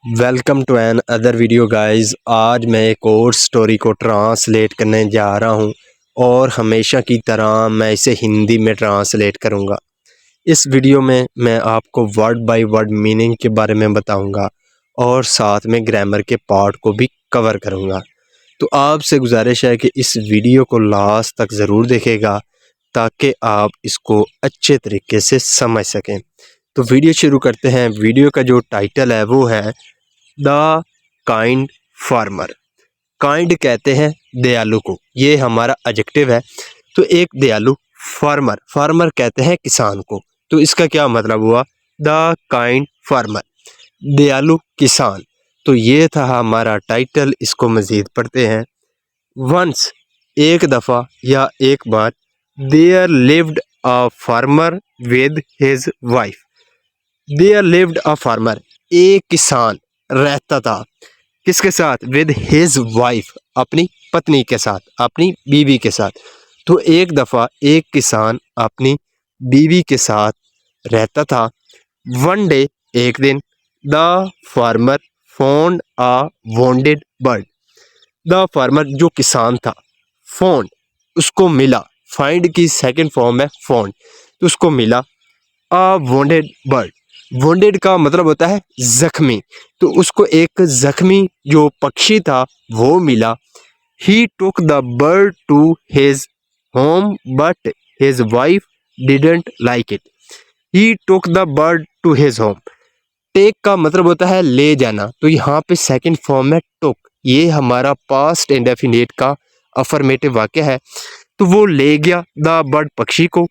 Welcome to another video guys. आज मैं एक और स्टोरी को ट्रांसलेट करने जा रहा हूं और हमेशा की तरह मैं इसे हिंदी में ट्रांसलेट करूंगा। इस वीडियो में मैं आपको वर्ड बाय वर्ड मीनिंग के बारे में बताऊंगा और साथ में ग्रामर के पार्ट को भी कवर करूंगा। तो आपसे गुजारिश है कि इस वीडियो को लास्ट तक ज़रूर देखेगा ताकि आप इसको अच्छे तरीके से समझ सकें। तो वीडियो शुरू करते हैं। वीडियो का जो टाइटल है वो है द काइंड फार्मर। काइंड कहते हैं दयालु को, ये हमारा एडजेक्टिव है। तो एक दयालु फार्मर, फार्मर कहते हैं किसान को। तो इसका क्या मतलब हुआ? द काइंड फार्मर, दयालु किसान। तो ये था हमारा टाइटल। इसको मज़ीद पढ़ते हैं। वंस, एक दफ़ा या एक बार, there lived a farmer with his wife. There lived a farmer, एक किसान रहता था। किसके साथ? विद हिज वाइफ, अपनी पत्नी के साथ, अपनी बीवी के साथ। तो एक दफ़ा एक किसान अपनी बीवी के साथ रहता था। वन डे, एक दिन, the farmer found a wounded bird. The farmer जो किसान था, फाउंड उसको मिला, फाइंड की सेकंड फॉर्म है फाउंड, तो उसको मिला अ वोंडेड बर्ड। वोंडेड का मतलब होता है जख्मी, तो उसको एक जख्मी जो पक्षी था वो मिला। He took the bird to his home but his wife didn't like it. He took the bird to his home. Take का मतलब होता है ले जाना, तो यहाँ पे सेकंड फॉर्म है टुक। ये हमारा पास्ट इंडेफिनिट का अफर्मेटिव वाक्य है। तो वो ले गया द बर्ड पक्षी को,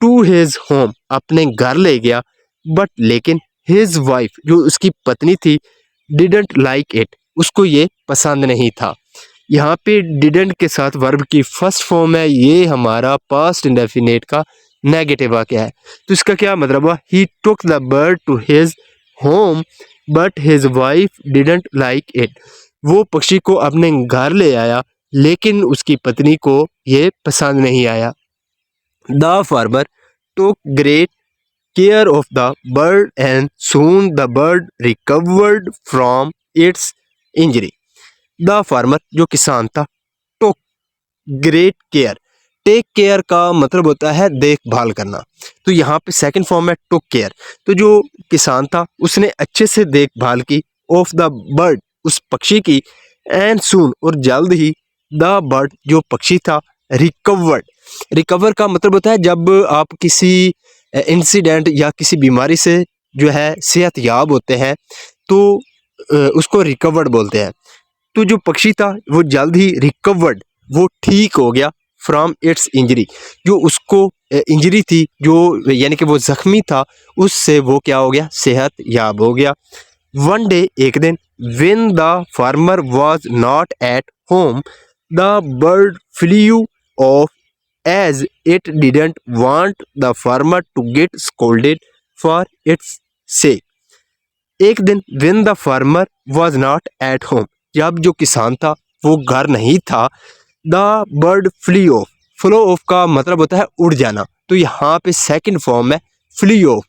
टू हिज होम अपने घर ले गया, बट लेकिन हिज वाइफ जो उसकी पत्नी थी, डिडंट लाइक इट, उसको ये पसंद नहीं था। यहाँ पे डिडंट के साथ वर्ब की फर्स्ट फॉर्म है। ये हमारा पास्ट इंडेफिनिट का नेगेटिव वाक्य है। तो इसका क्या मतलब हुआ? He took the bird to his home but his wife didn't like it. वो पक्षी को अपने घर ले आया लेकिन उसकी पत्नी को ये पसंद नहीं आया। The farmer took great care of the bird and soon the bird recovered from its injury. The farmer जो किसान था, टुक ग्रेट केयर। टेक केयर का मतलब होता है देखभाल करना, तो यहाँ पे सेकंड फॉर्म है टुक केयर। तो जो किसान था उसने अच्छे से देखभाल की, ऑफ द बर्ड उस पक्षी की, एंड सून और जल्द ही, द बर्ड जो पक्षी था, रिकवर्ड। रिकवर का मतलब होता है जब आप किसी इंसिडेंट या किसी बीमारी से जो है सेहतयाब होते हैं तो उसको रिकवर्ड बोलते हैं। तो जो पक्षी था वो जल्द ही रिकवर्ड, वो ठीक हो गया, फ्रॉम इट्स इंजरी, जो उसको इंजरी थी, जो यानी कि वो जख्मी था, उससे वो क्या हो गया? सेहत याब हो गया। वन डे, एक दिन, when the farmer was not at home, the bird flew off as it didn't want the farmer to get scolded for its sake. एक दिन, when the farmer was not at home, जब जो किसान था वो घर नहीं था, the bird flee off. Flow off का मतलब होता है उड़ जाना, तो यहाँ पे सेकंड फॉर्म है फ्ली ऑफ।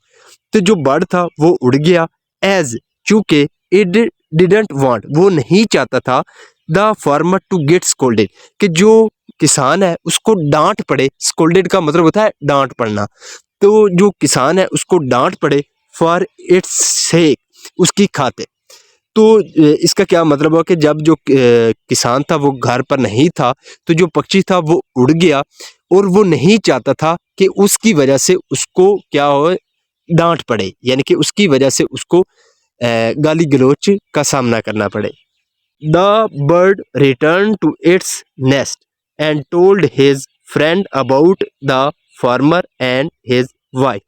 तो जो बर्ड था वो उड़ गया, एज चूंकि इट डिडंट वांट, वो नहीं चाहता था, the farmer to get scolded, कि जो किसान है उसको डांट पड़े। स्कोल्डेड का मतलब होता है डांट पड़ना, तो जो किसान है उसको डांट पड़े, फॉर इट्स सेक, उसकी खातिर। तो इसका क्या मतलब हुआ कि जब जो किसान था वो घर पर नहीं था, तो जो पक्षी था वो उड़ गया और वो नहीं चाहता था कि उसकी वजह से उसको क्या हो, डांट पड़े, यानी कि उसकी वजह से उसको गाली गलौच का सामना करना पड़े। The bird return to its nest and told his friend about the farmer and his wife.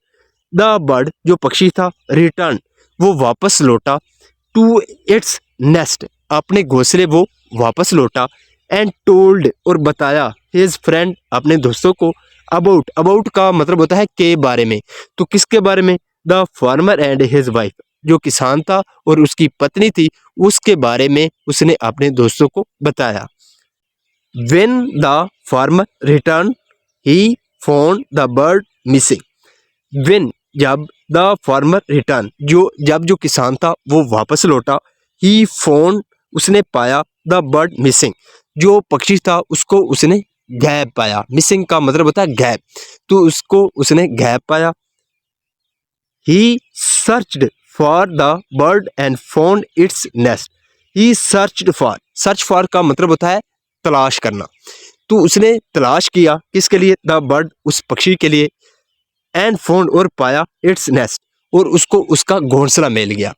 The bird जो पक्षी था, रिटर्न वो वापस लौटा, टू इट्स नेस्ट अपने घोंसले वो वापस लौटा, एंड टोल्ड और बताया, हिज फ्रेंड अपने दोस्तों को, अबाउट। अबाउट का मतलब होता है के बारे में, तो किसके बारे में? The farmer and his wife, जो किसान था और उसकी पत्नी थी, उसके बारे में उसने अपने दोस्तों को बताया। When the farmer return he found the bird missing. When जब, द फार्मर रिटर्न जो जब जो किसान था वो वापस लौटा, ही फाउंड उसने पाया द बर्ड मिसिंग, जो पक्षी था उसको उसने गायब पाया। मिसिंग का मतलब होता है गायब, तो उसको उसने गायब पाया। He searched for the bird and found its nest. He searched for, search for का मतलब होता है तलाश करना, तो उसने तलाश किया किसके लिए, द बर्ड उस पक्षी के लिए, एंड फाउंड और पाया इट्स नेस्ट और उसको उसका घोंसला मिल गया।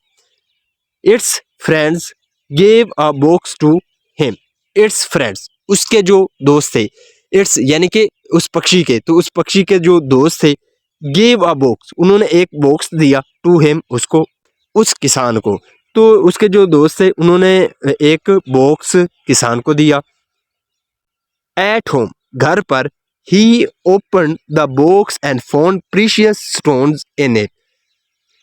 Its friends gave a box to him. Its friends उसके जो दोस्त थे, इट्स यानी कि उस पक्षी के, तो उस पक्षी के जो दोस्त थे, गेव अ बॉक्स उन्होंने एक बॉक्स दिया, टू हिम उसको, उस किसान को। तो उसके जो दोस्त थे उन्होंने एक बॉक्स किसान को दिया। एट होम घर पर, he open the box and found precious stones in it.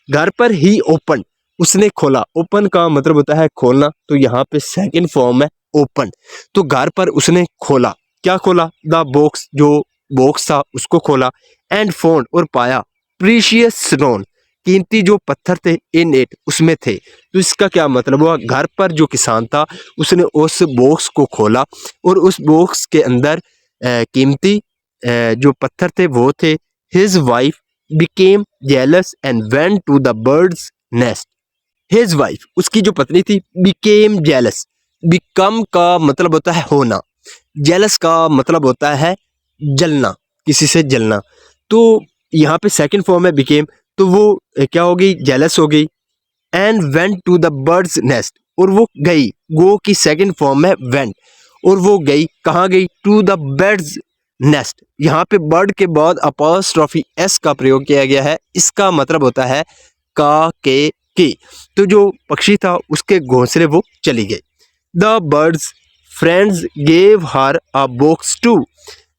घर पर ही ओपन उसने खोला, ओपन का मतलब होता है खोलना, तो यहाँ पे सेकंड फॉर्म है ओपन। तो घर पर उसने खोला, क्या खोला, द बॉक्स, जो बॉक्स था उसको खोला, एंड फाउंड और पाया प्रीशियस स्टोन, कीमती जो पत्थर थे, इन इट उसमें थे। तो इसका क्या मतलब हुआ, घर पर जो किसान था उसने उस बॉक्स को खोला और उस बॉक्स के अंदर कीमती जो पत्थर थे वो थे। His wife became jealous and went to the bird's nest. His wife उसकी जो पत्नी थी, became jealous, become का मतलब होता है होना, jealous का मतलब होता है जलना, किसी से जलना। तो यहाँ पे सेकंड फॉर्म है became, तो वो क्या हो गई, jealous हो गई। and went to the bird's nest और वो गई, go की सेकंड फॉर्म है went, और वो गई कहाँ गई, to the bird's नेस्ट। यहाँ पे बर्ड के बाद अपॉस्ट्रोफी एस का प्रयोग किया गया है, इसका मतलब होता है का के की। तो जो पक्षी था उसके घोंसले वो चली गई। The birds friends gave her a box too.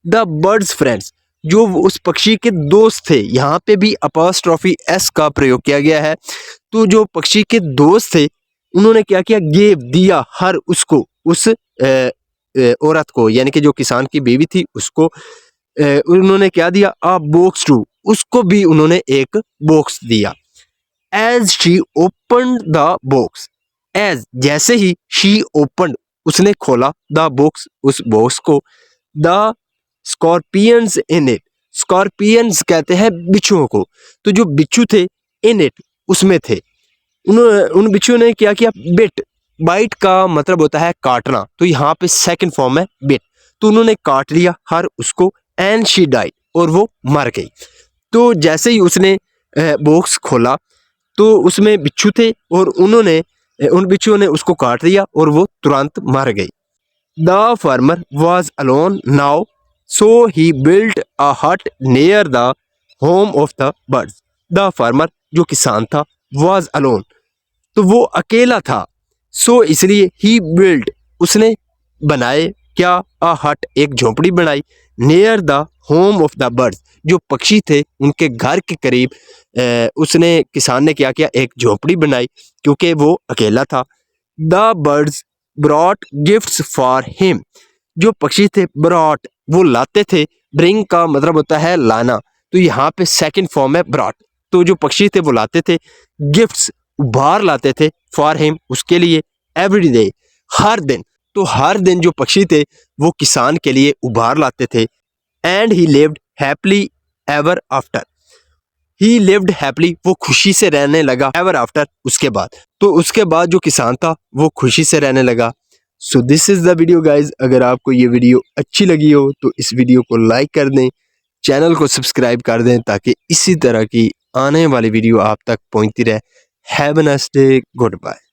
The birds friends जो उस पक्षी के दोस्त थे, यहाँ पे भी अपॉस्ट्रोफी एस का प्रयोग किया गया है। तो जो पक्षी के दोस्त थे उन्होंने क्या किया, गेव दिया, हर उसको, उस औरत को, यानी कि जो किसान की बीवी थी उसको उन्होंने क्या दिया, अ बॉक्स टू, उसको भी उन्होंने एक बॉक्स दिया। As she open the box, as जैसे ही, शी ओपन उसने खोला, द बॉक्स उस बॉक्स को, the scorpions in it, scorpions कहते हैं बिच्छुओं को, तो जो बिच्छू थे, इन इट उसमें थे, उन बिच्छुओं ने क्या किया, बिट, बाइट का मतलब होता है काटना, तो यहाँ पे सेकंड फॉर्म है बिट, तो उन्होंने काट लिया हर उसको, एंड शी डाइड और वो मर गई। तो जैसे ही उसने बॉक्स खोला तो उसमें बिच्छू थे और उन्होंने उन बिच्छुओं ने उसको काट दिया और वो तुरंत मर गई। The farmer was alone now so he built a hut near the home of the birds. The farmer जो किसान था, वॉज अलोन तो वो अकेला था, सो इसलिए ही बिल्ड उसने बनाए क्या, अ हट एक झोपड़ी बनाई, near the home of the birds जो पक्षी थे उनके घर के करीब उसने, किसान ने क्या किया, एक झोपड़ी बनाई क्योंकि वो अकेला था। The birds brought gifts for him, जो पक्षी थे, ब्रॉट वो लाते थे, ब्रिंग का मतलब होता है लाना, तो यहाँ पे सेकंड फॉर्म है ब्रॉट, तो जो पक्षी थे वो लाते थे, गिफ्ट्स उपहार लाते थे, फॉर हिम उसके लिए, एवरी डे हर दिन, तो हर दिन जो पक्षी थे वो किसान के लिए उपहार लाते थे। And he lived happily ever after, he lived happily वो खुशी से रहने लगा, एवर आफ्टर उसके बाद, तो उसके बाद जो किसान था वो खुशी से रहने लगा। So this is the video guys, अगर आपको ये वीडियो अच्छी लगी हो तो इस वीडियो को लाइक कर दें, चैनल को सब्सक्राइब कर दें ताकि इसी तरह की आने वाली वीडियो आप तक पहुंचती रहे। Have a nice day, good bye.